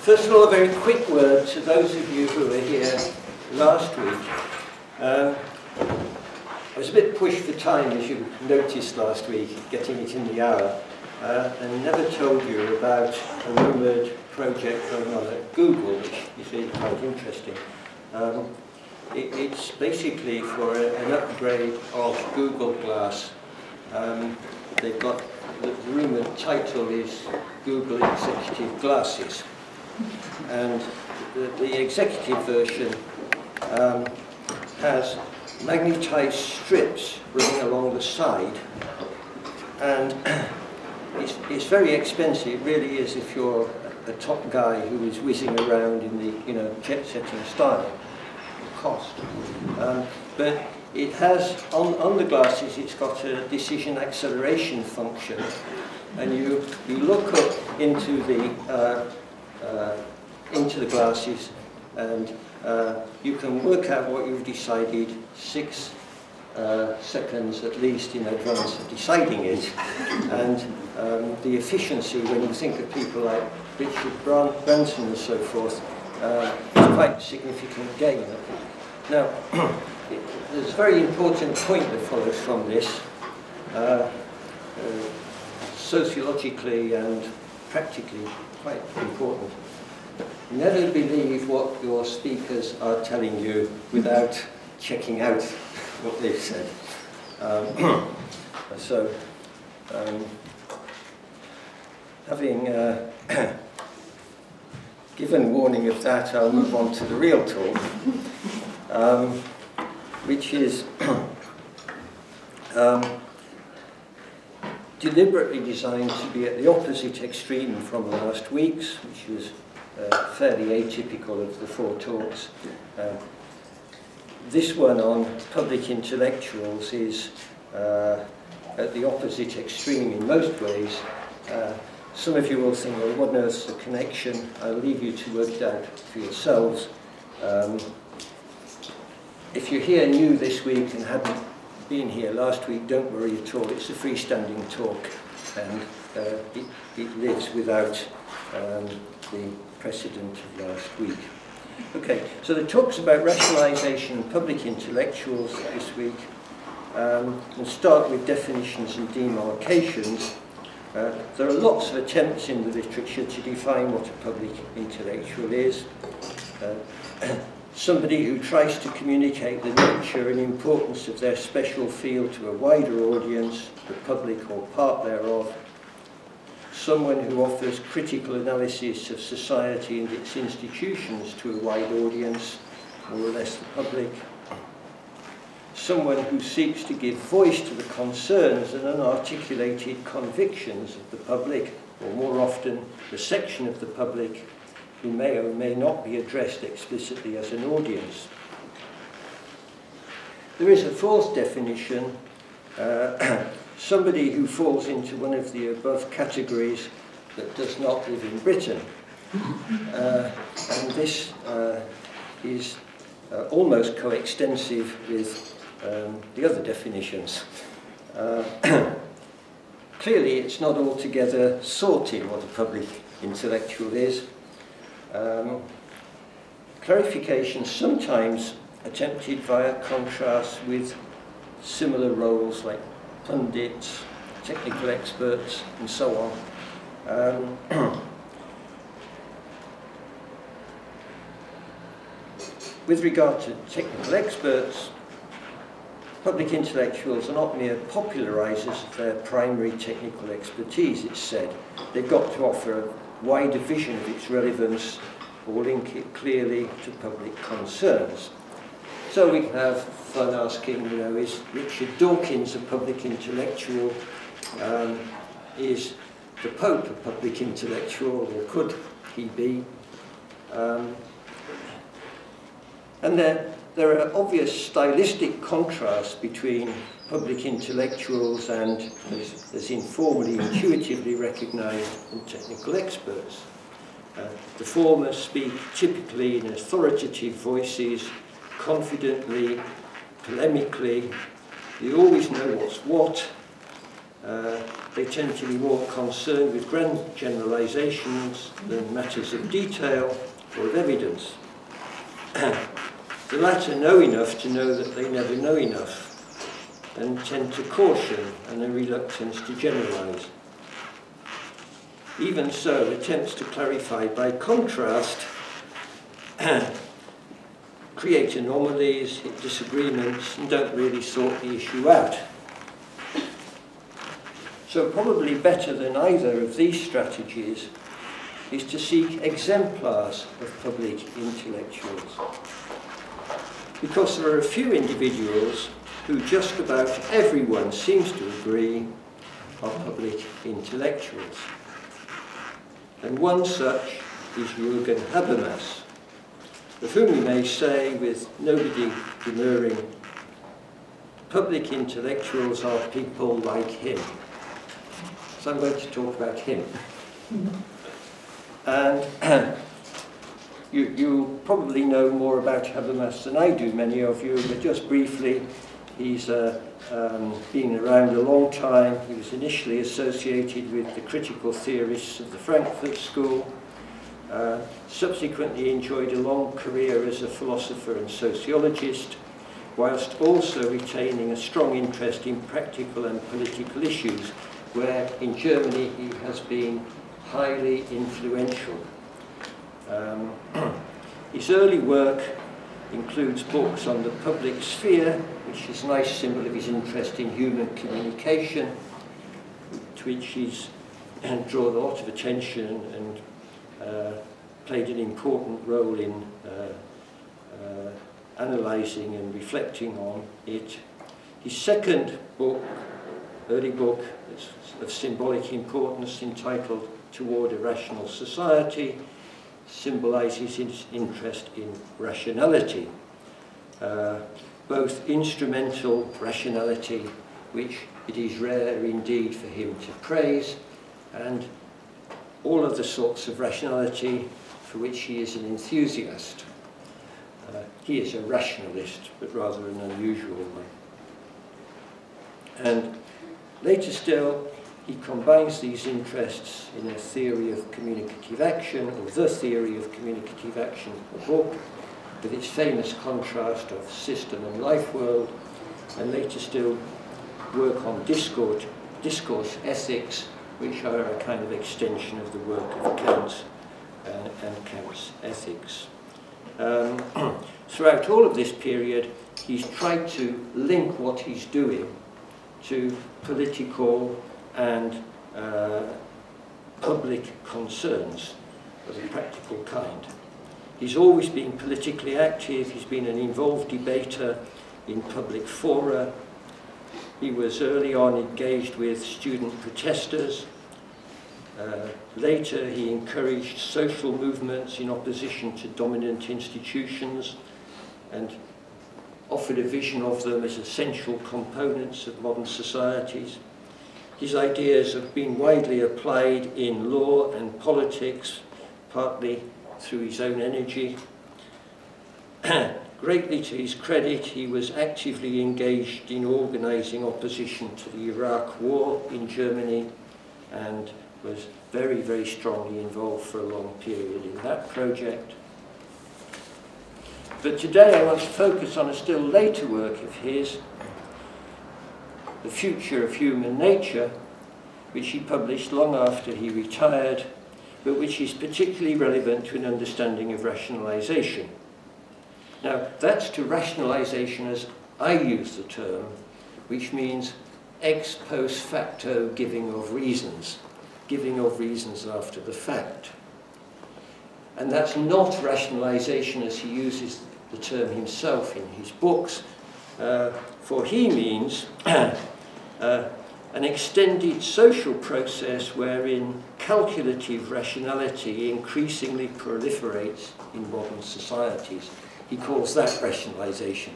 First of all, a very quick word to those of you who were here last week. I was a bit pushed for time, as you noticed last week, getting it in the hour, and never told you about a rumoured project going on at Google, which is really quite interesting. It's basically for an upgrade of Google Glass. They've got, the rumoured title is Google Executive Glasses. And the executive version has magnetised strips running along the side, and it's very expensive. It really is, if you're a top guy who is whizzing around in the jet-setting style. Cost, but it has on the glasses. It's got a decision acceleration function, and you look up into the glasses, and you can work out what you've decided 6 seconds at least in advance of deciding it, and the efficiency, when you think of people like Richard Branson and so forth, is quite a significant gain. Now, there's a very important point that follows from this, sociologically and practically quite important. Never believe what your speakers are telling you without checking out what they've said. Having given warning of that, I'll move on to the real talk, which is deliberately designed to be at the opposite extreme from last week's, which was fairly atypical of the 4 talks. This one on public intellectuals is at the opposite extreme in most ways. Some of you will think, well, what on earth's the connection? I'll leave you to work it out for yourselves. If you're here new this week and hadn't been here last week, don't worry at all. It's a freestanding talk, and it lives without the precedent of last week. Okay, so the talk's about rationalisation and public intellectuals this week. We'll start with definitions and demarcations. There are lots of attempts in the literature to define what a public intellectual is. Somebody who tries to communicate the nature and importance of their special field to a wider audience, the public or part thereof. Someone who offers critical analysis of society and its institutions to a wide audience, more or less the public. Someone who seeks to give voice to the concerns and unarticulated convictions of the public, or more often, the section of the public who may or may not be addressed explicitly as an audience. There is a 4th definition, somebody who falls into one of the above categories but does not live in Britain. And this is almost coextensive with the other definitions. Clearly, it's not altogether sorted what a public intellectual is. Clarification sometimes attempted via contrast with similar roles like pundits, technical experts, and so on. With regard to technical experts, public intellectuals are not mere popularisers of their primary technical expertise, it's said. They've got to offer a wider vision of its relevance or link it clearly to public concerns. So we can have fun asking, is Richard Dawkins a public intellectual? Is the Pope a public intellectual, or could he be? And there are obvious stylistic contrasts between public intellectuals and, as informally, intuitively recognised, and technical experts. The former speak typically in authoritative voices, confidently, polemically. They always know what's what. They tend to be more concerned with grand generalizations than matters of detail or of evidence. The latter know enough to know that they never know enough, and tend to caution and a reluctance to generalize. Even so, attempts to clarify by contrast create anomalies, hit disagreements, and don't really sort the issue out. So probably better than either of these strategies is to seek exemplars of public intellectuals. Because there are a few individuals who just about everyone seems to agree are public intellectuals. And one such is Jürgen Habermas, of whom we may say, with nobody demurring, public intellectuals are people like him. So I'm going to talk about him. And you probably know more about Habermas than I do, many of you, but just briefly, he's been around a long time. He was initially associated with the critical theorists of the Frankfurt School, subsequently enjoyed a long career as a philosopher and sociologist, whilst also retaining a strong interest in practical and political issues, where in Germany he has been highly influential. His early work includes books on the public sphere, which is a nice symbol of his interest in human communication, to which he's drawn a lot of attention and played an important role in analysing and reflecting on it. His second book, early book, is of symbolic importance, entitled Toward a Rational Society, symbolises his interest in rationality, both instrumental rationality, which it is rare indeed for him to praise, and all of the sorts of rationality for which he is an enthusiast. He is a rationalist, but rather an unusual one. And later still, he combines these interests in a theory of communicative action, or the theory of communicative action, a book, with its famous contrast of system and life world, and later still work on discourse ethics, which are a kind of extension of the work of Kant and Kant's ethics. Throughout all of this period, he's tried to link what he's doing to political and public concerns of a practical kind. He's always been politically active. He's been an involved debater in public fora. He was early on engaged with student protesters. Later, he encouraged social movements in opposition to dominant institutions and offered a vision of them as essential components of modern societies. His ideas have been widely applied in law and politics, partly through his own energy. Greatly to his credit, he was actively engaged in organising opposition to the Iraq War in Germany, and was very, very strongly involved for a long period in that project. But today I want to focus on a still later work of his, The Future of Human Nature, which he published long after he retired, but which is particularly relevant to an understanding of rationalization. Now, that's to rationalization as I use the term, which means ex post facto giving of reasons after the fact. And that's not rationalization as he uses the term himself in his books, for he means an extended social process wherein calculative rationality increasingly proliferates in modern societies. He calls that rationalization.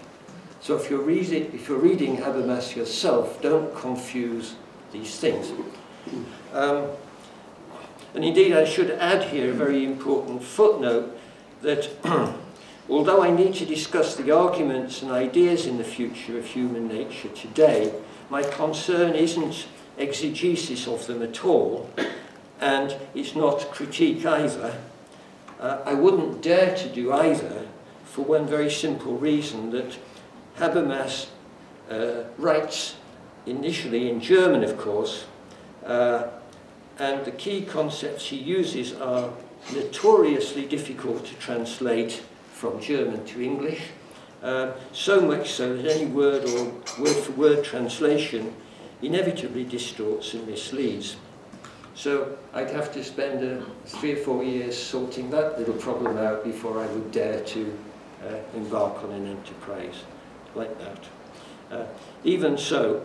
So if you're reading Habermas yourself, don't confuse these things. And indeed, I should add here a very important footnote that although I need to discuss the arguments and ideas in the future of human nature today, my concern isn't exegesis of them at all, and it's not critique either. I wouldn't dare to do either for one very simple reason, that Habermas writes initially in German, of course, and the key concepts he uses are notoriously difficult to translate from German to English, so much so that any word or word-for-word translation inevitably distorts and misleads. So I'd have to spend 3 or 4 years sorting that little problem out before I would dare to embark on an enterprise like that. Even so,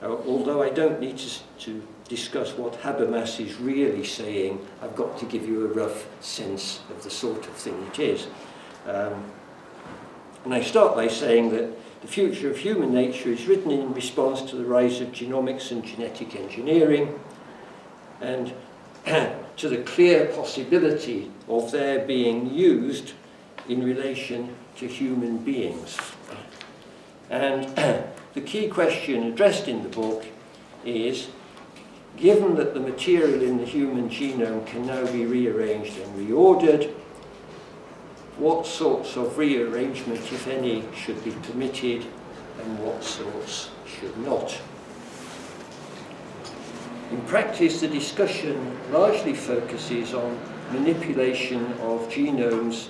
although I don't need to discuss what Habermas is really saying, I've got to give you a rough sense of the sort of thing it is. And I start by saying that the future of human nature is written in response to the rise of genomics and genetic engineering, and to the clear possibility of their being used in relation to human beings. And the key question addressed in the book is, given that the material in the human genome can now be rearranged and reordered, what sorts of rearrangement, if any, should be permitted and what sorts should not? In practice, the discussion largely focuses on manipulation of genomes,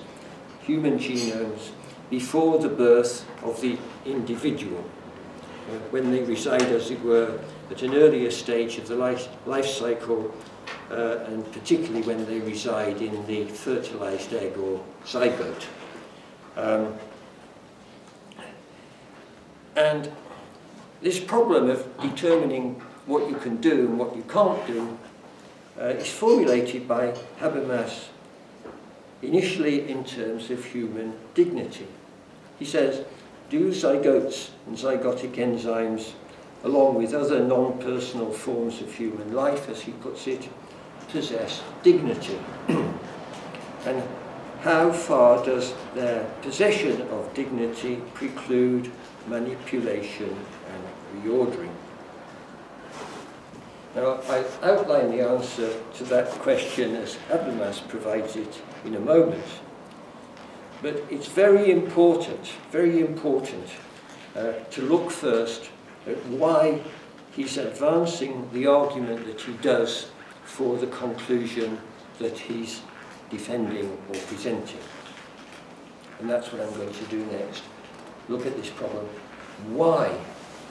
human genomes, before the birth of the individual, when they reside, as it were, at an earlier stage of the life cycle, and particularly when they reside in the fertilized egg or zygote. And this problem of determining what you can do and what you can't do is formulated by Habermas initially in terms of human dignity. He says, do zygotes and zygotic enzymes, along with other non-personal forms of human life, as he puts it, possess dignity? And how far does their possession of dignity preclude manipulation and reordering? Now, I outline the answer to that question as Habermas provides it in a moment. But it's very important to look first at why he's advancing the argument that he does for the conclusion that he's defending or presenting. And that's what I'm going to do next. Look at this problem. Why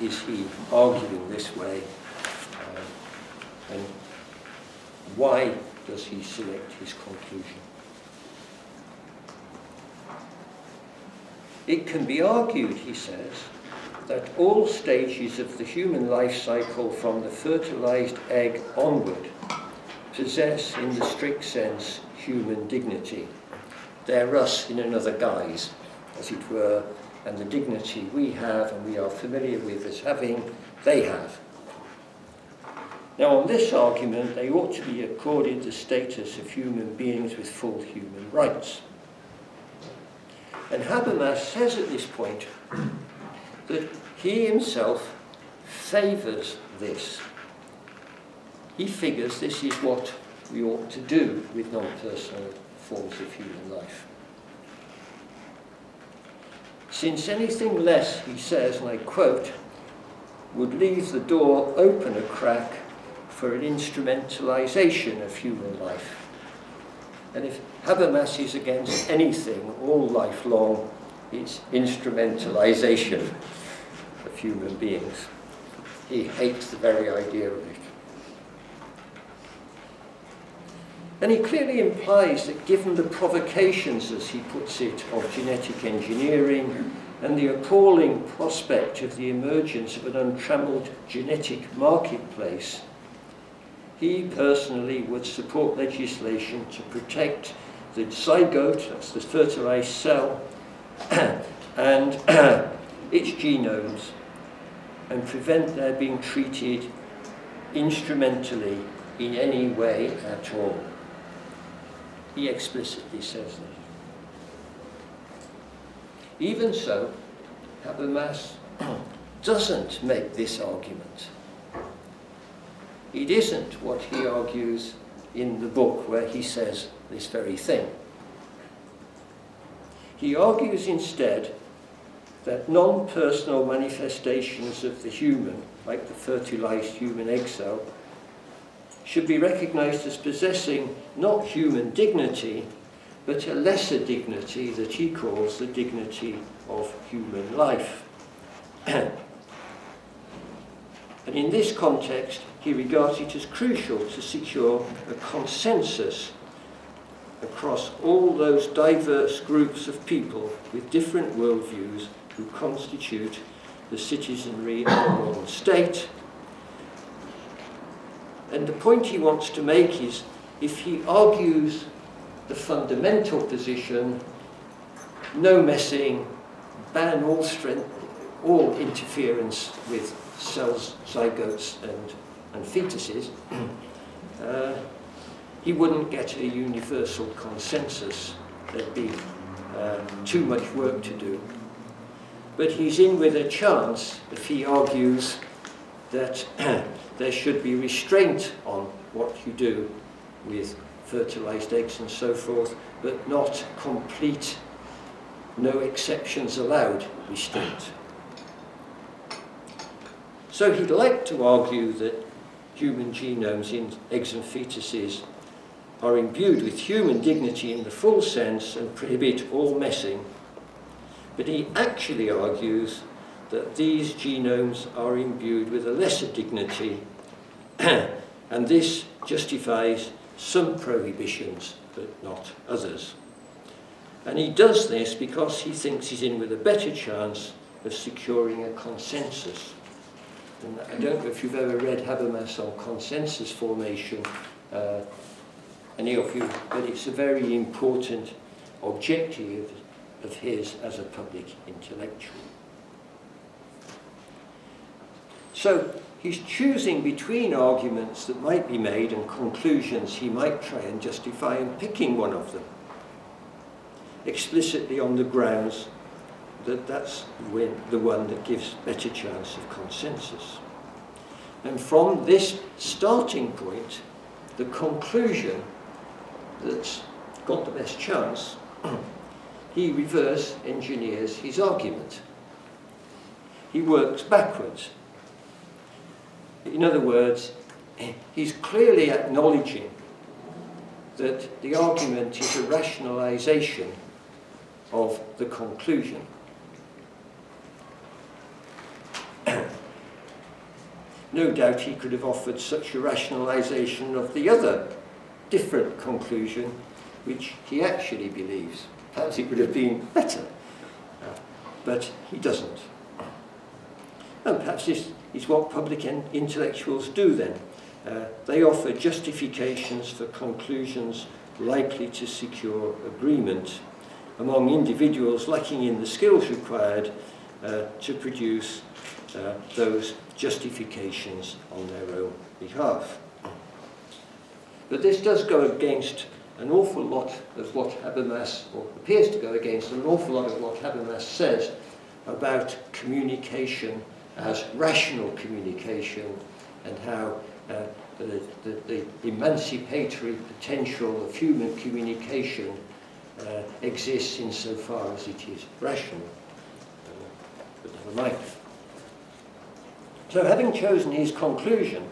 is he arguing this way? And why does he select his conclusion? It can be argued, he says, that all stages of the human life cycle from the fertilized egg onward possess, in the strict sense, human dignity. They're us in another guise, as it were, and the dignity we have and we are familiar with as having, they have. Now, on this argument, they ought to be accorded the status of human beings with full human rights. And Habermas says at this point that he himself favours this. He figures this is what we ought to do with non-personal forms of human life. Since anything less, he says, and I quote, would leave the door open a crack for an instrumentalization of human life. And if Habermas is against anything all life long, it's instrumentalization of human beings. He hates the very idea of it. And he clearly implies that given the provocations, as he puts it, of genetic engineering and the appalling prospect of the emergence of an untrammeled genetic marketplace, he personally would support legislation to protect the zygote, that's the fertilized cell, and its genomes, and prevent their being treated instrumentally in any way at all. He explicitly says that. Even so, Habermas doesn't make this argument. it isn't what he argues in the book where he says this very thing. He argues instead that non-personal manifestations of the human, like the fertilized human egg cell, should be recognized as possessing not human dignity, but a lesser dignity that he calls the dignity of human life. And in this context, he regards it as crucial to secure a consensus across all those diverse groups of people with different worldviews who constitute the citizenry of the modern state. And the point he wants to make is, if he argues the fundamental position, no messing, ban all interference with cells, zygotes and fetuses, he wouldn't get a universal consensus. There'd be too much work to do. But he's in with a chance if he argues that there should be restraint on what you do with fertilized eggs and so forth, but not complete, no exceptions allowed restraint. So he'd like to argue that human genomes in eggs and fetuses are imbued with human dignity in the full sense and prohibit all messing. But he actually argues that these genomes are imbued with a lesser dignity, and this justifies some prohibitions, but not others. And he does this because he thinks he's in with a better chance of securing a consensus. And I don't know if you've ever read Habermas on consensus formation, any of you, but it's a very important objective of his as a public intellectual. So he's choosing between arguments that might be made and conclusions he might try and justify, and picking one of them explicitly on the grounds that that's the one that gives better chance of consensus. And from this starting point, the conclusion that's got the best chance, he reverse engineers his argument. He works backwards. In other words, he's clearly acknowledging that the argument is a rationalization of the conclusion. No doubt he could have offered such a rationalization of the other different conclusion, which he actually believes. Perhaps it would have been better, but he doesn't. And perhaps this is what public intellectuals do then. They offer justifications for conclusions likely to secure agreement among individuals lacking in the skills required to produce those justifications on their own behalf. But this does go against an awful lot of what Habermas, or appears to go against an awful lot of what Habermas says about communication as rational communication, and how the emancipatory potential of human communication exists insofar as it is rational. But never mind. So having chosen his conclusion,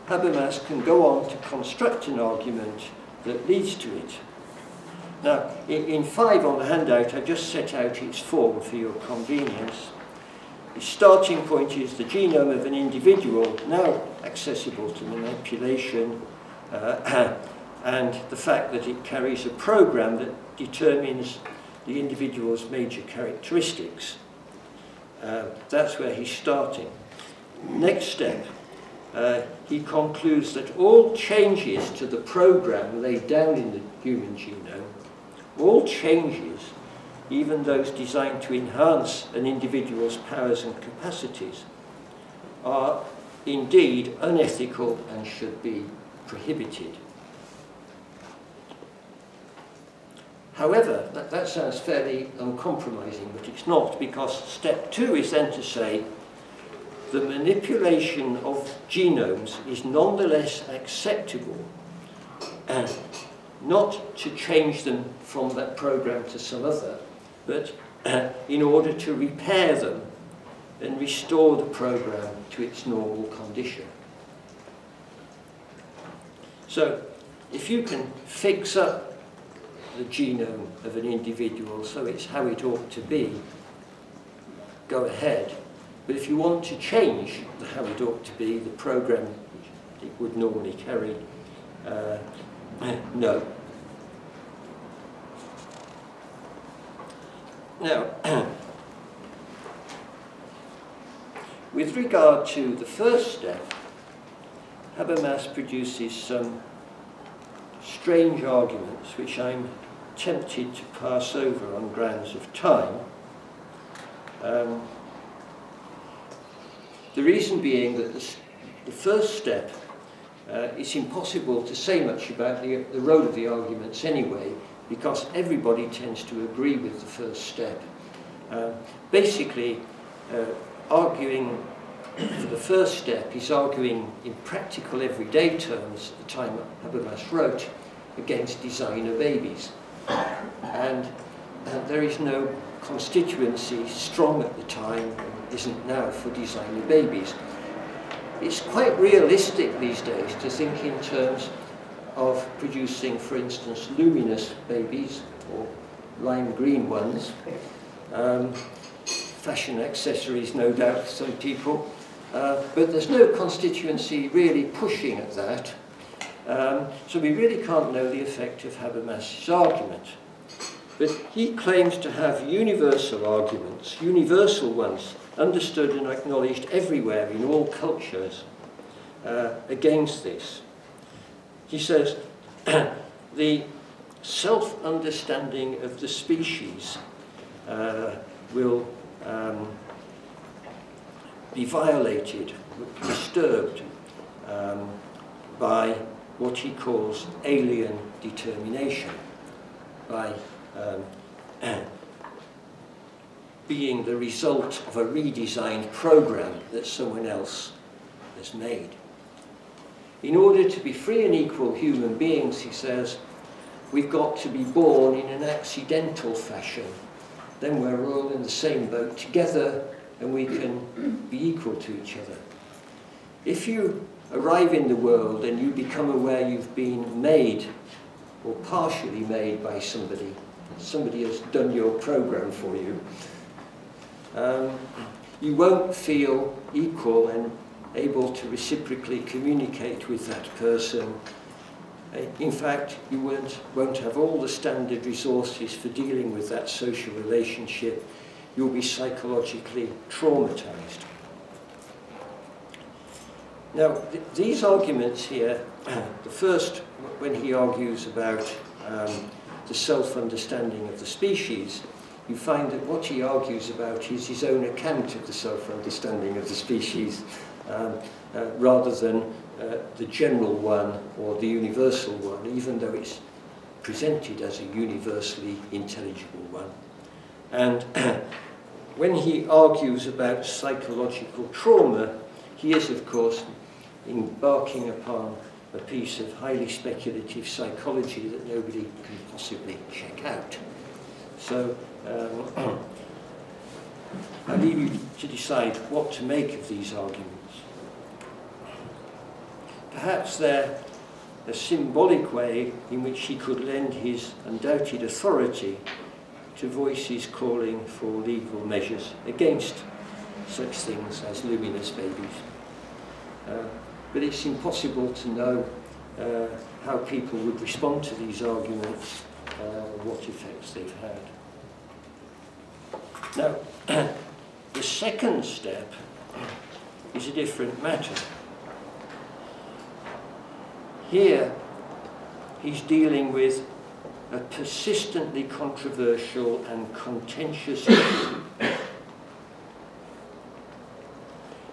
Habermas can go on to construct an argument that leads to it. Now, in 5 on the handout, I just set out its form for your convenience. The starting point is the genome of an individual, now accessible to manipulation, and the fact that it carries a program that determines the individual's major characteristics. That's where he's starting. Next step, he concludes that all changes to the program laid down in the human genome, all changes, even those designed to enhance an individual's powers and capacities, are indeed unethical and should be prohibited. However, that sounds fairly uncompromising, but it's not, because step 2 is then to say the manipulation of genomes is nonetheless acceptable, and not to change them from that program to some other, but in order to repair them and restore the program to its normal condition. So, if you can fix up the genome of an individual so it's how it ought to be, go ahead. But if you want to change how it ought to be, the program it would normally carry, no. Now, with regard to the first step, Habermas produces some strange arguments which I'm tempted to pass over on grounds of time. The reason being that the first step, it's impossible to say much about the role of the arguments anyway, because everybody tends to agree with the first step. Basically, arguing for the first step, he's arguing in practical everyday terms at the time Habermas wrote against designer babies. And there is no constituency strong at the time, and isn't now, for designer babies. It's quite realistic these days to think in terms of producing, for instance, luminous babies, or lime green ones. Fashion accessories, no doubt, for some people. But there's no constituency really pushing at that. So we really can't know the effect of Habermas's argument. But he claims to have universal arguments, universal ones, understood and acknowledged everywhere in all cultures, against this. He says, the self-understanding of the species will be violated, disturbed by what he calls alien determination, by being the result of a redesigned program that someone else has made. In order to be free and equal human beings, he says, we've got to be born in an accidental fashion. Then we're all in the same boat together and we can be equal to each other. If you arrive in the world and you become aware you've been made or partially made by somebody, somebody has done your program for you, you won't feel equal and able to reciprocally communicate with that person. In fact, you won't have all the standard resources for dealing with that social relationship. You'll be psychologically traumatized. Now, these arguments here, the first, when he argues about the self-understanding of the species, you find that what he argues about is his own account of the self-understanding of the species, rather than the general one or the universal one, even though it's presented as a universally intelligible one. And when he argues about psychological trauma, he is, of course, embarking upon a piece of highly speculative psychology that nobody can possibly check out. So I leave you to decide what to make of these arguments. Perhaps they're a symbolic way in which he could lend his undoubted authority to voices calling for legal measures against such things as luminous babies. But it's impossible to know how people would respond to these arguments, what effects they've had. Now, the second step is a different matter. Here, he's dealing with a persistently controversial and contentious issue.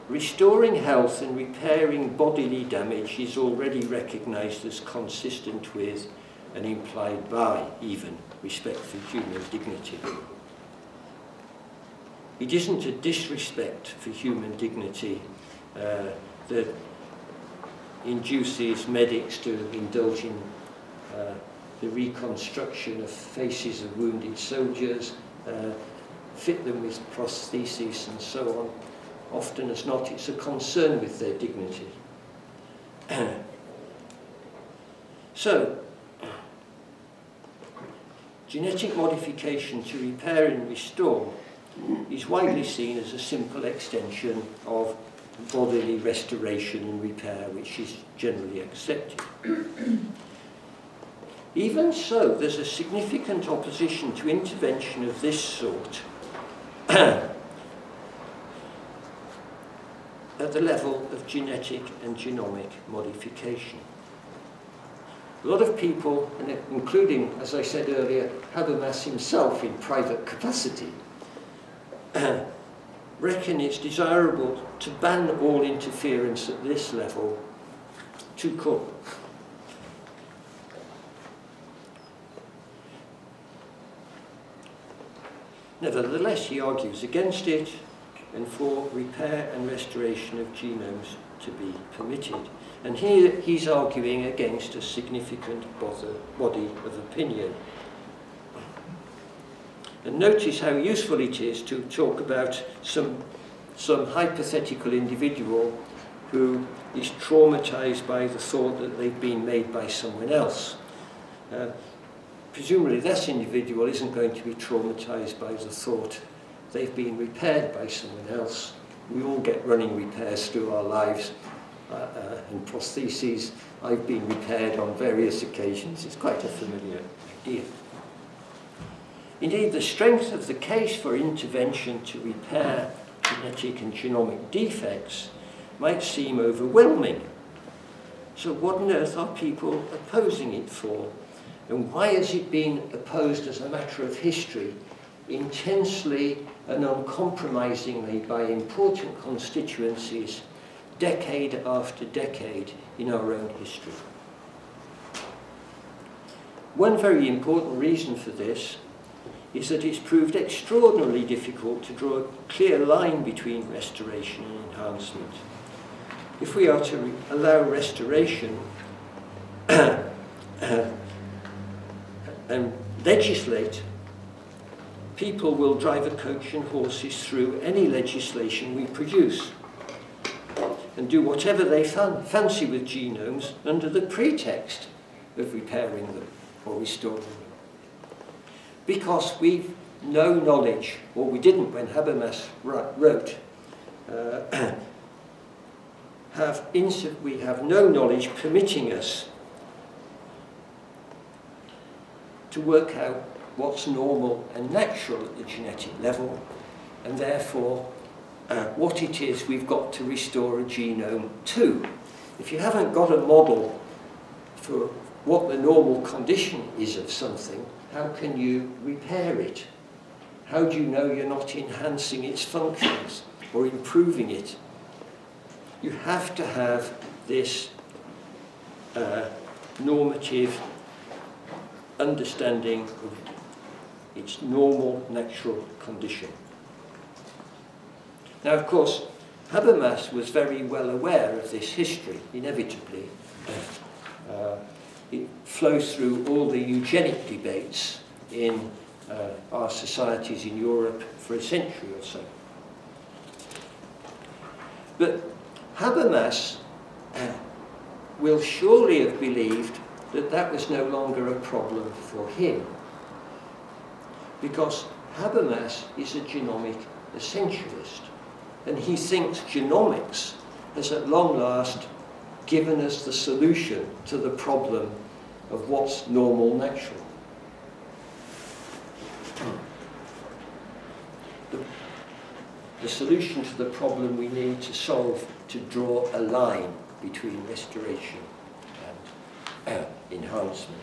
Restoring health and repairing bodily damage is already recognised as consistent with and implied by even respect for human dignity. it isn't a disrespect for human dignity that induces medics to indulge in the reconstruction of faces of wounded soldiers, fit them with prostheses and so on. Often as not, it's a concern with their dignity. So, genetic modification to repair and restore is widely seen as a simple extension of bodily restoration and repair, which is generally accepted. Even so, there's a significant opposition to intervention of this sort at the level of genetic and genomic modification. A lot of people, including, as I said earlier, Habermas himself in private capacity, reckon it's desirable to ban all interference at this level to come. Nevertheless, he argues against it and for repair and restoration of genomes to be permitted. And here he's arguing against a significant body of opinion. And notice how useful it is to talk about some hypothetical individual who is traumatized by the thought that they've been made by someone else. Presumably this individual isn't going to be traumatized by the thought they've been repaired by someone else. We all get running repairs through our lives and prostheses. I've been repaired on various occasions. It's quite a familiar idea. Indeed, the strength of the case for intervention to repair genetic and genomic defects might seem overwhelming. So what on earth are people opposing it for? And why has it been opposed as a matter of history, intensely and uncompromisingly by important constituencies, decade after decade in our own history? One very important reason for this is that it's proved extraordinarily difficult to draw a clear line between restoration and enhancement. If we are to allow restoration and legislate, people will drive a coach and horses through any legislation we produce and do whatever they fancy with genomes under the pretext of repairing them or restoring them. Because we've no knowledge, or we didn't when Habermas wrote, we have no knowledge permitting us to work out what's normal and natural at the genetic level, and therefore what it is we've got to restore a genome to. If you haven't got a model for what the normal condition is of something, how can you repair it? How do you know you're not enhancing its functions or improving it? You have to have this normative understanding of its normal, natural condition. Now, of course, Habermas was very well aware of this history, inevitably. It flows through all the eugenic debates in our societies in Europe for a century or so. But Habermas will surely have believed that that was no longer a problem for him, because Habermas is a genomic essentialist, and he thinks genomics has at long last given us the solution to the problem of what's normal natural. The solution to the problem we need to solve to draw a line between restoration and enhancement.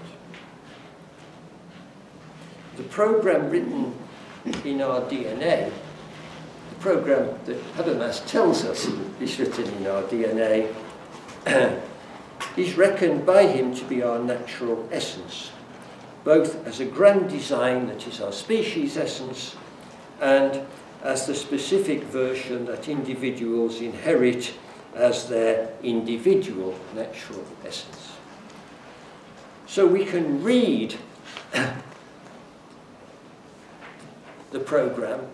The program written in our DNA, the program that Habermas tells us is written in our DNA, is reckoned by him to be our natural essence, both as a grand design that is our species essence and as the specific version that individuals inherit as their individual natural essence. So we can read the program,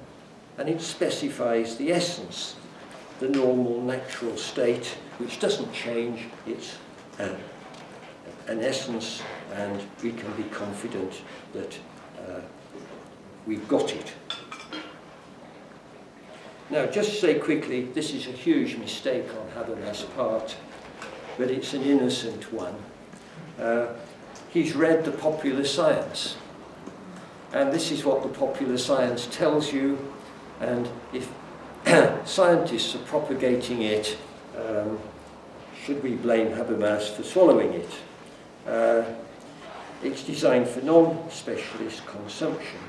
and it specifies the essence, the normal natural state, which doesn't change. It's an essence, and we can be confident that we've got it. Now, just to say quickly, this is a huge mistake on Habermas' part, but it's an innocent one. He's read the popular science, and this is what the popular science tells you, and if scientists are propagating it, should we blame Habermas for swallowing it? It's designed for non-specialist consumption.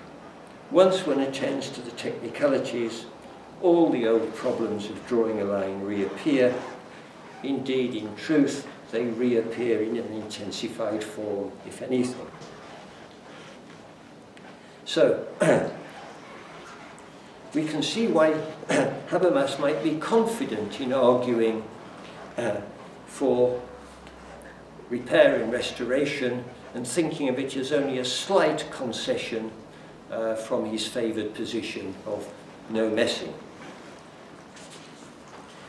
Once one attends to the technicalities, all the old problems of drawing a line reappear. Indeed, in truth, they reappear in an intensified form, if anything. So, we can see why Habermas might be confident in arguing for repair and restoration, and thinking of it as only a slight concession from his favoured position of no messing.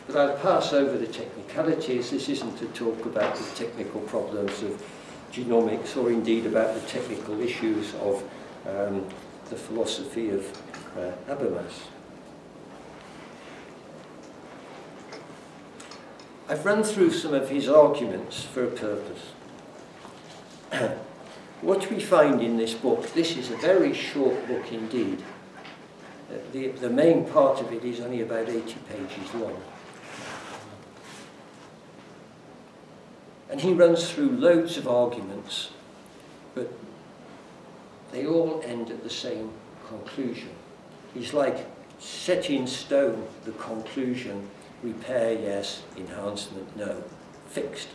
But I'll pass over the technicalities. This isn't to talk about the technical problems of genomics, or indeed about the technical issues of the philosophy of Habermas. I've run through some of his arguments for a purpose. What we find in this book, this is a very short book indeed. The main part of it is only about 80 pages long. And he runs through loads of arguments, but they all end at the same conclusion. He's like set in stone the conclusion: repair, yes; enhancement, no. Fixed.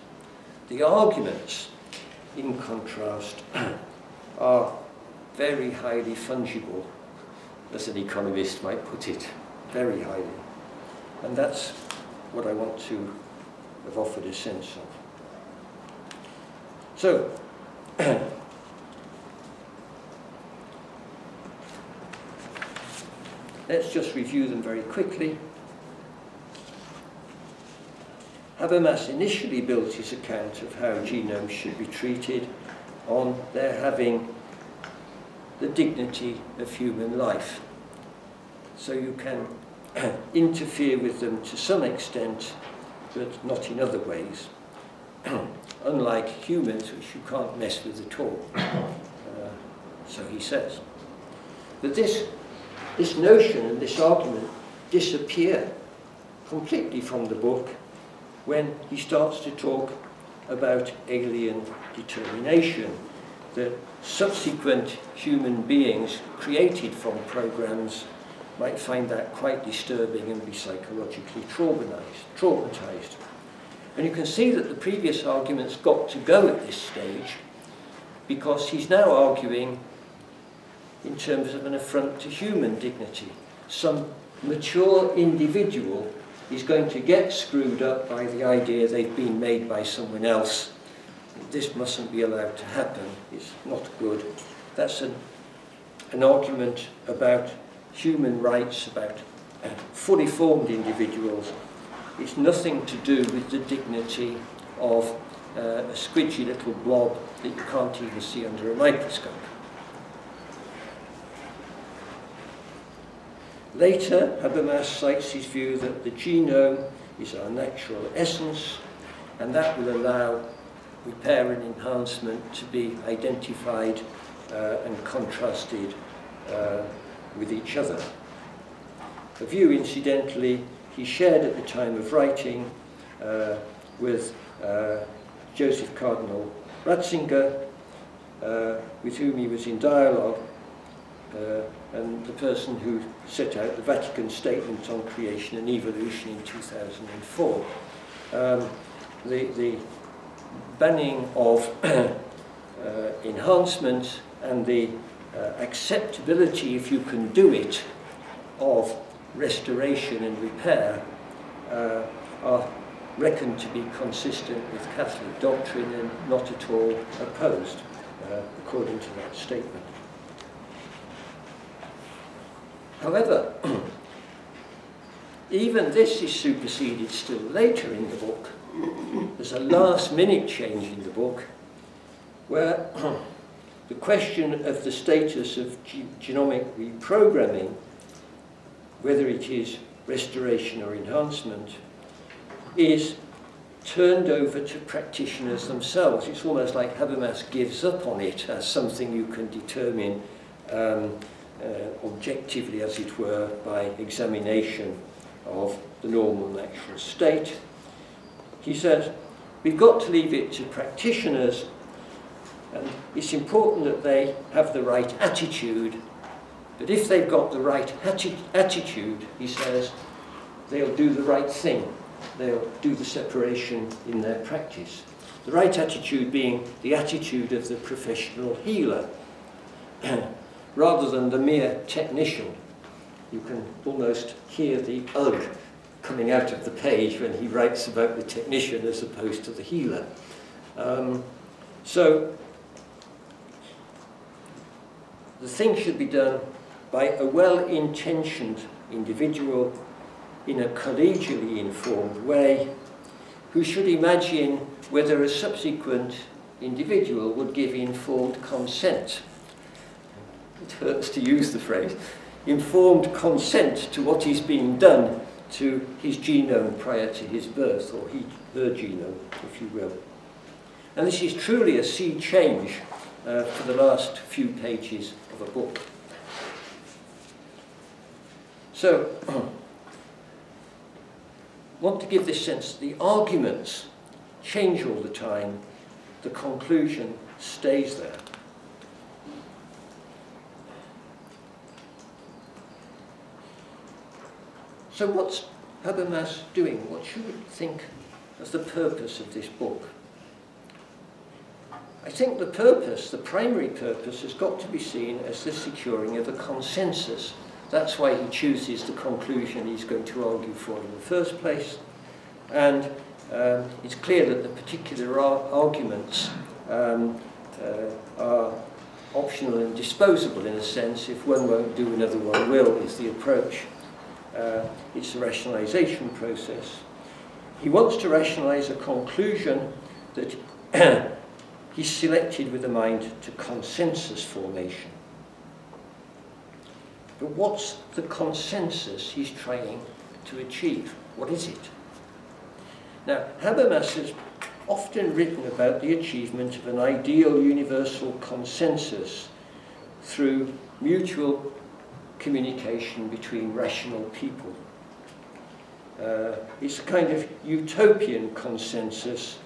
The arguments, in contrast, are very highly fungible, as an economist might put it, very highly. And that's what I want to have offered a sense of. So, let's just review them very quickly. Habermas initially built his account of how genomes should be treated on their having the dignity of human life. So you can interfere with them to some extent, but not in other ways. Unlike humans, which you can't mess with at all. So he says. But this notion and this argument disappear completely from the book when he starts to talk about alien determination, that subsequent human beings created from programs might find that quite disturbing and be psychologically traumatized. And you can see that the previous arguments got to go at this stage, because he's now arguing in terms of an affront to human dignity. Some mature individual is going to get screwed up by the idea they've been made by someone else. This mustn't be allowed to happen. It's not good. That's an argument about human rights, about fully formed individuals. It's nothing to do with the dignity of a squidgy little blob that you can't even see under a microscope. Later, Habermas cites his view that the genome is our natural essence, and that will allow repair and enhancement to be identified and contrasted with each other. A view, incidentally, he shared at the time of writing with Joseph Cardinal Ratzinger, with whom he was in dialogue, and the person who set out the Vatican Statement on Creation and Evolution in 2004. The banning of enhancement and the acceptability, if you can do it, of restoration and repair are reckoned to be consistent with Catholic doctrine and not at all opposed, according to that statement. However, even this is superseded still later in the book. There's a last-minute change in the book where the question of the status of genomic reprogramming, whether it is restoration or enhancement, is turned over to practitioners themselves. It's almost like Habermas gives up on it as something you can determine objectively, as it were, by examination of the normal natural state. He says, we've got to leave it to practitioners, and it's important that they have the right attitude, but if they've got the right attitude, he says, they'll do the right thing. They'll do the separation in their practice. The right attitude being the attitude of the professional healer, rather than the mere technician. You can almost hear the ugh coming out of the page when he writes about the technician as opposed to the healer. So the thing should be done by a well-intentioned individual in a collegially informed way, who should imagine whether a subsequent individual would give informed consent. It hurts to use the phrase, informed consent to what is being done to his genome prior to his birth, or her genome, if you will. And this is truly a sea change for the last few pages of a book. So, I want to give this sense that the arguments change all the time, the conclusion stays there. So what's Habermas doing? What should we think of the purpose of this book? I think the purpose, the primary purpose, has got to be seen as the securing of a consensus. That's why he chooses the conclusion he's going to argue for in the first place. And it's clear that the particular arguments are optional and disposable in a sense. If one won't do, another one will, is the approach. It's a rationalization process. He wants to rationalize a conclusion that he's selected with a mind to consensus formation. But what's the consensus he's trying to achieve? What is it? Now, Habermas has often written about the achievement of an ideal universal consensus through mutual communication between rational people. It's a kind of utopian consensus,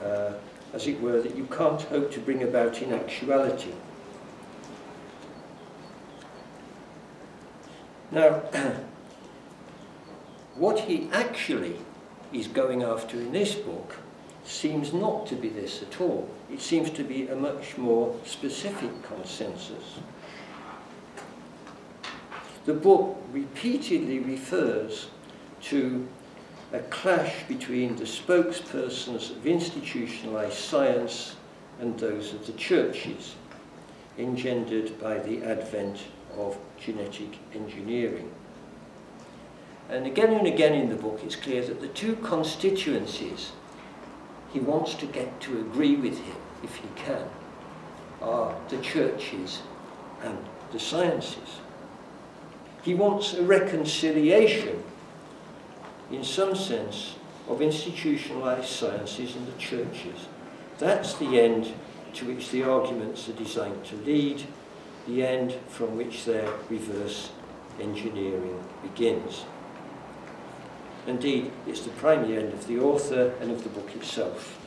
as it were, that you can't hope to bring about in actuality. Now, what he actually is going after in this book seems not to be this at all. It seems to be a much more specific consensus. The book repeatedly refers to a clash between the spokespersons of institutionalized science and those of the churches, engendered by the advent of genetic engineering. And again in the book it's clear that the two constituencies he wants to get to agree with him, if he can, are the churches and the sciences. He wants a reconciliation, in some sense, of institutionalized sciences and the churches. That's the end to which the arguments are designed to lead, the end from which their reverse engineering begins. Indeed, it's the primary end of the author and of the book itself.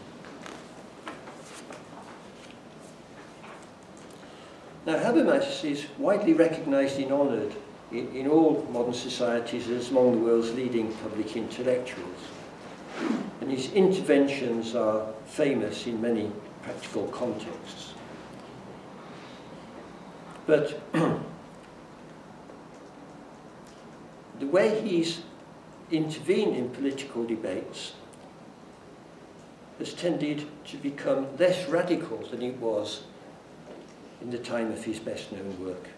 Now, Habermas is widely recognized and honored in all modern societies as among the world's leading public intellectuals. And his interventions are famous in many practical contexts. But the way he's intervened in political debates has tended to become less radical than it was in the time of his best known work.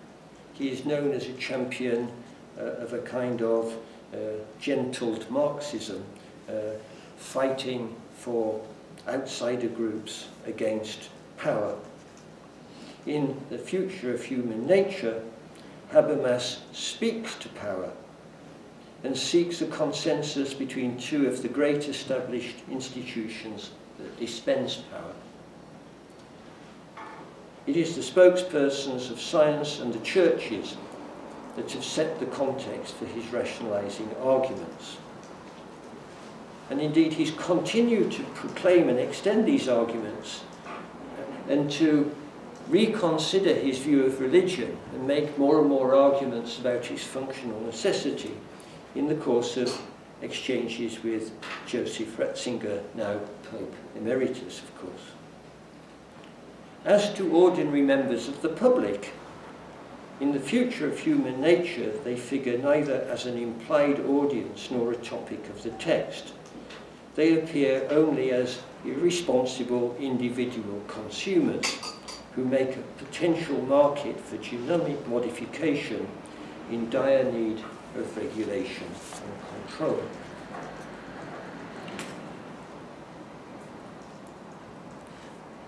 He is known as a champion of a kind of gentled Marxism, fighting for outsider groups against power. In The Future of Human Nature, Habermas speaks to power and seeks a consensus between two of the great established institutions that dispense power. It is the spokespersons of science and the churches that have set the context for his rationalising arguments. And indeed, he's continued to proclaim and extend these arguments and to reconsider his view of religion and make more and more arguments about its functional necessity in the course of exchanges with Joseph Ratzinger, now Pope Emeritus, of course. As to ordinary members of the public, in The Future of Human Nature, they figure neither as an implied audience nor a topic of the text. They appear only as irresponsible individual consumers who make a potential market for genomic modification in dire need of regulation and control.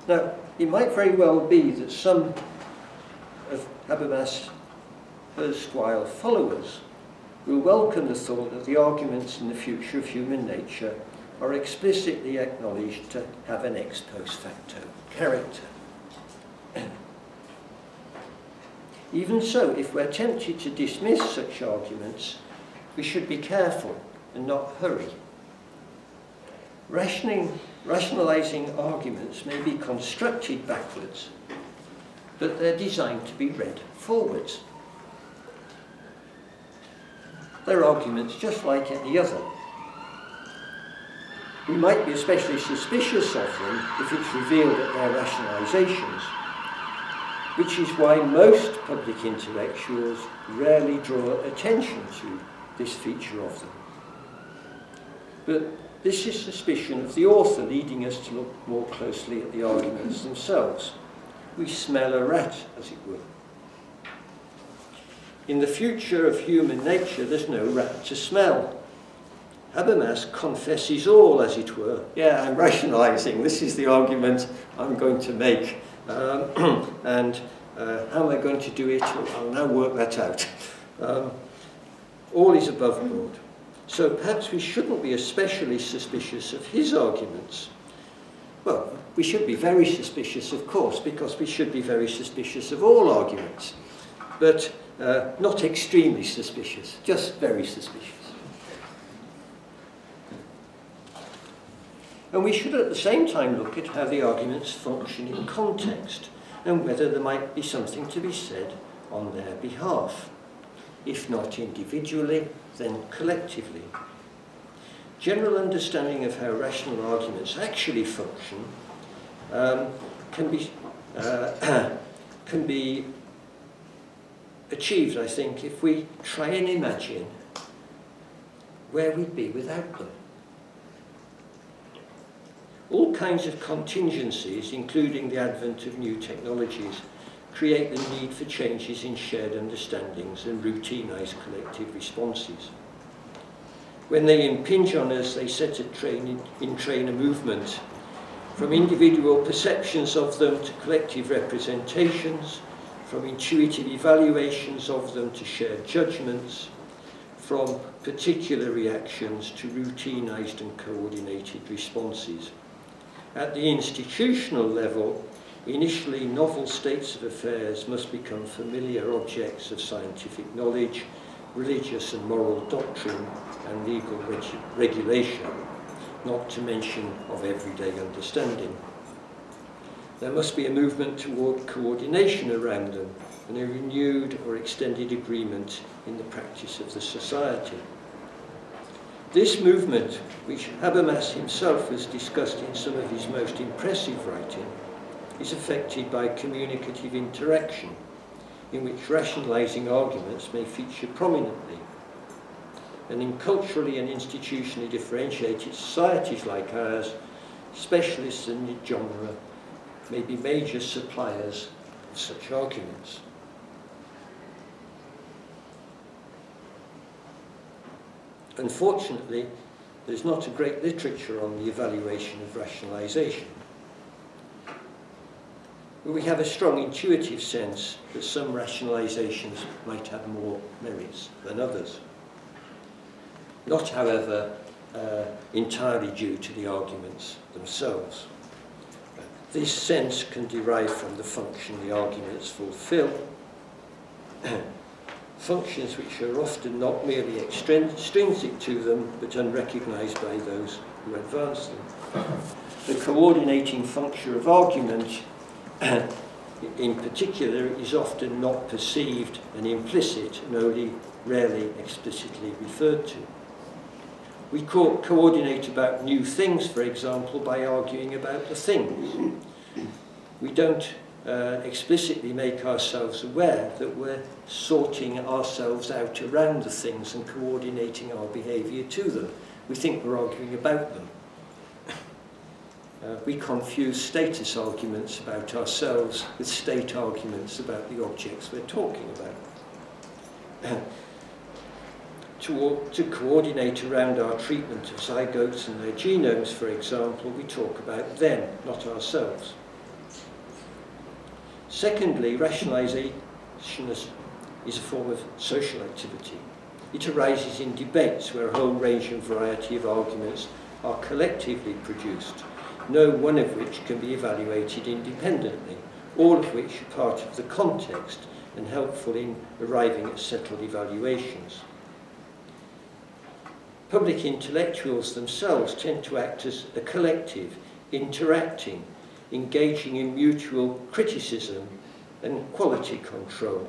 Now, it might very well be that some of Habermas' erstwhile followers will welcome the thought that the arguments in The Future of Human Nature are explicitly acknowledged to have an ex post facto character. Even so, if we're tempted to dismiss such arguments, we should be careful and not hurry. Rationalising arguments may be constructed backwards, but they're designed to be read forwards. They're arguments just like any other. We might be especially suspicious of them if it's revealed that they're rationalisations, which is why most public intellectuals rarely draw attention to this feature of them. But this is suspicion of the author leading us to look more closely at the arguments themselves. We smell a rat, as it were. In The Future of Human Nature, there's no rat to smell. Habermas confesses all, as it were. Yeah, I'm rationalising. This is the argument I'm going to make. And how am I going to do it? I'll now work that out. All is above board. So perhaps we shouldn't be especially suspicious of his arguments. Well, we should be very suspicious, of course, because we should be very suspicious of all arguments. But not extremely suspicious, just very suspicious. And we should at the same time look at how the arguments function in context and whether there might be something to be said on their behalf. If not individually, then collectively. General understanding of how rational arguments actually function can be achieved, I think, if we try and imagine where we'd be without them. All kinds of contingencies, including the advent of new technologies, create the need for changes in shared understandings and routinized collective responses. When they impinge on us, they set in train a movement from individual perceptions of them to collective representations, from intuitive evaluations of them to shared judgments, from particular reactions to routinized and coordinated responses. At the institutional level, initially novel states of affairs must become familiar objects of scientific knowledge, religious and moral doctrine, and legal regulation, not to mention of everyday understanding. There must be a movement toward coordination around them and a renewed or extended agreement in the practice of the society. This movement, which Habermas himself has discussed in some of his most impressive writing, is affected by communicative interaction, in which rationalising arguments may feature prominently. And in culturally and institutionally differentiated societies like ours, specialists in the genre may be major suppliers of such arguments. Unfortunately, there's not a great literature on the evaluation of rationalisation. But we have a strong intuitive sense that some rationalisations might have more merits than others. Not, however, entirely due to the arguments themselves. This sense can derive from the function the arguments fulfill, functions which are often not merely extrinsic to them, but unrecognised by those who advance them. The coordinating function of argument, in particular, is often not perceived and implicit, and only rarely explicitly referred to. We coordinate about new things, for example, by arguing about the things. We don't explicitly make ourselves aware that we're sorting ourselves out around the things and coordinating our behaviour to them. We think we're arguing about them. We confuse status arguments about ourselves with state arguments about the objects we're talking about. To coordinate around our treatment of zygotes and their genomes, for example, we talk about them, not ourselves. Secondly, rationalisation is a form of social activity. It arises in debates where a whole range and variety of arguments are collectively produced, no one of which can be evaluated independently, all of which are part of the context and helpful in arriving at settled evaluations. Public intellectuals themselves tend to act as a collective, interacting, engaging in mutual criticism and quality control,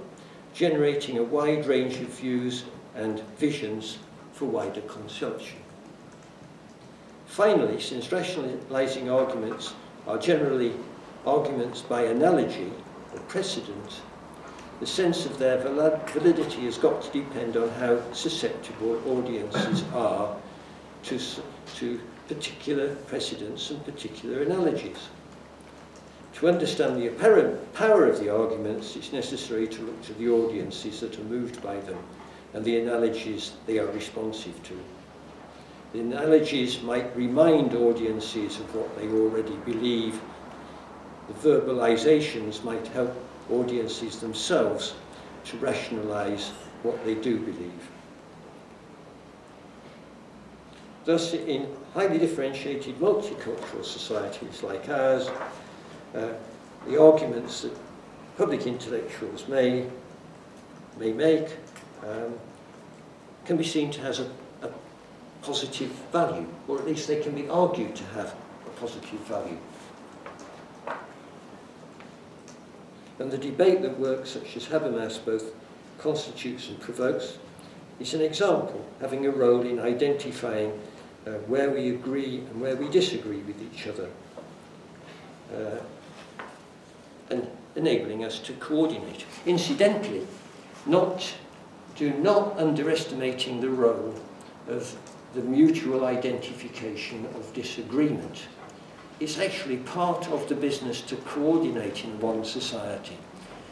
generating a wide range of views and visions for wider consumption. Finally, since rationalising arguments are generally arguments by analogy or precedent, the sense of their validity has got to depend on how susceptible audiences are to particular precedents and particular analogies. To understand the apparent power of the arguments, it's necessary to look to the audiences that are moved by them and the analogies they are responsive to. The analogies might remind audiences of what they already believe. The verbalizations might help audiences themselves to rationalise what they do believe. Thus, in highly differentiated multicultural societies like ours, the arguments that public intellectuals may make can be seen to have a positive value, or at least they can be argued to have a positive value. And the debate that works, such as Habermas both constitutes and provokes, is an example, having a role in identifying where we agree and where we disagree with each other, and enabling us to coordinate. Incidentally, do not underestimating the role of the mutual identification of disagreement. It's actually part of the business to coordinate in one society.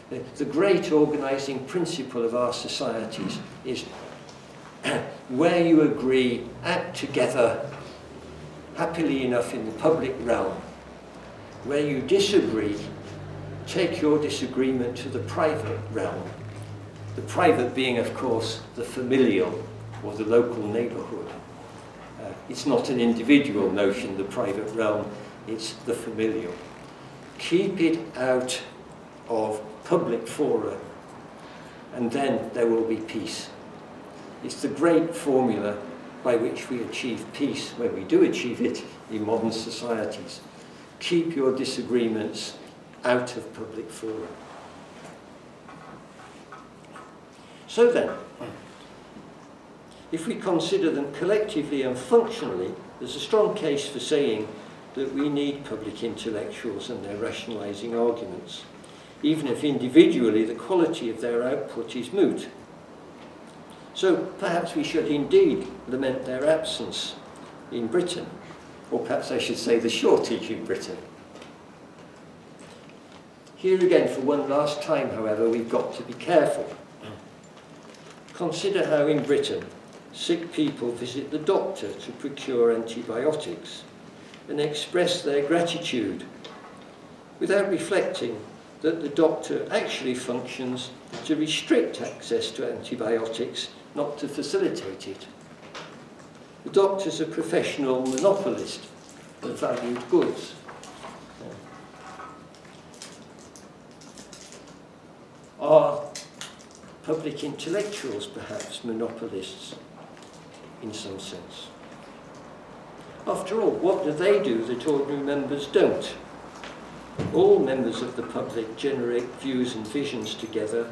The great organising principle of our societies is where you agree, act together happily enough in the public realm. Where you disagree, take your disagreement to the private realm. The private being, of course, the familial or the local neighbourhood. It's not an individual notion, the private realm. It's the familial. Keep it out of public fora, and then there will be peace. It's the great formula by which we achieve peace, when we do achieve it in modern societies. Keep your disagreements out of public fora. So then, if we consider them collectively and functionally, there's a strong case for saying that we need public intellectuals and their rationalising arguments, even if individually the quality of their output is moot. So perhaps we should indeed lament their absence in Britain, or perhaps I should say the shortage in Britain. Here again, for one last time, however, we've got to be careful. Consider how in Britain sick people visit the doctor to procure antibiotics and express their gratitude without reflecting that the doctor actually functions to restrict access to antibiotics, not to facilitate it. The doctor's a professional monopolist of valued goods. Are public intellectuals perhaps monopolists in some sense? After all, what do they do that ordinary members don't? All members of the public generate views and visions together.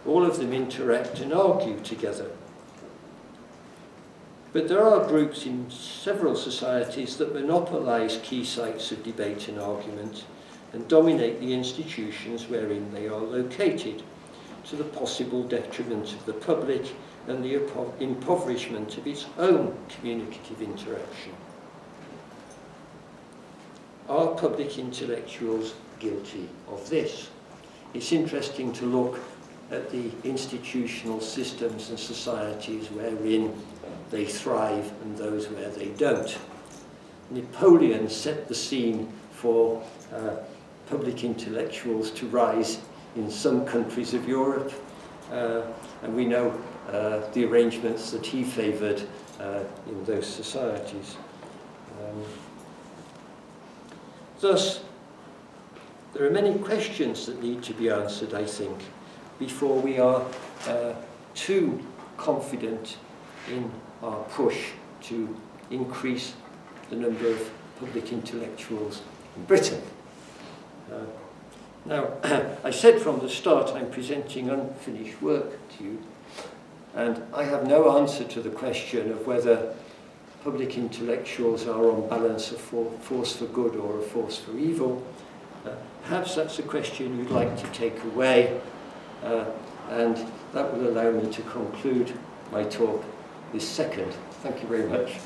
All of them interact and argue together. But there are groups in several societies that monopolise key sites of debate and argument and dominate the institutions wherein they are located, to the possible detriment of the public and the impoverishment of its own communicative interaction. Are public intellectuals guilty of this? It's interesting to look at the institutional systems and societies wherein they thrive and those where they don't. Napoleon set the scene for public intellectuals to rise in some countries of Europe, and we know the arrangements that he favoured in those societies. Thus, there are many questions that need to be answered, I think, before we are too confident in our push to increase the number of public intellectuals in Britain. Now, I said from the start I'm presenting unfinished work to you, and I have no answer to the question of whether public intellectuals are on balance a force for good or a force for evil. Perhaps that's a question you'd like to take away, and that will allow me to conclude my talk this second. Thank you very much.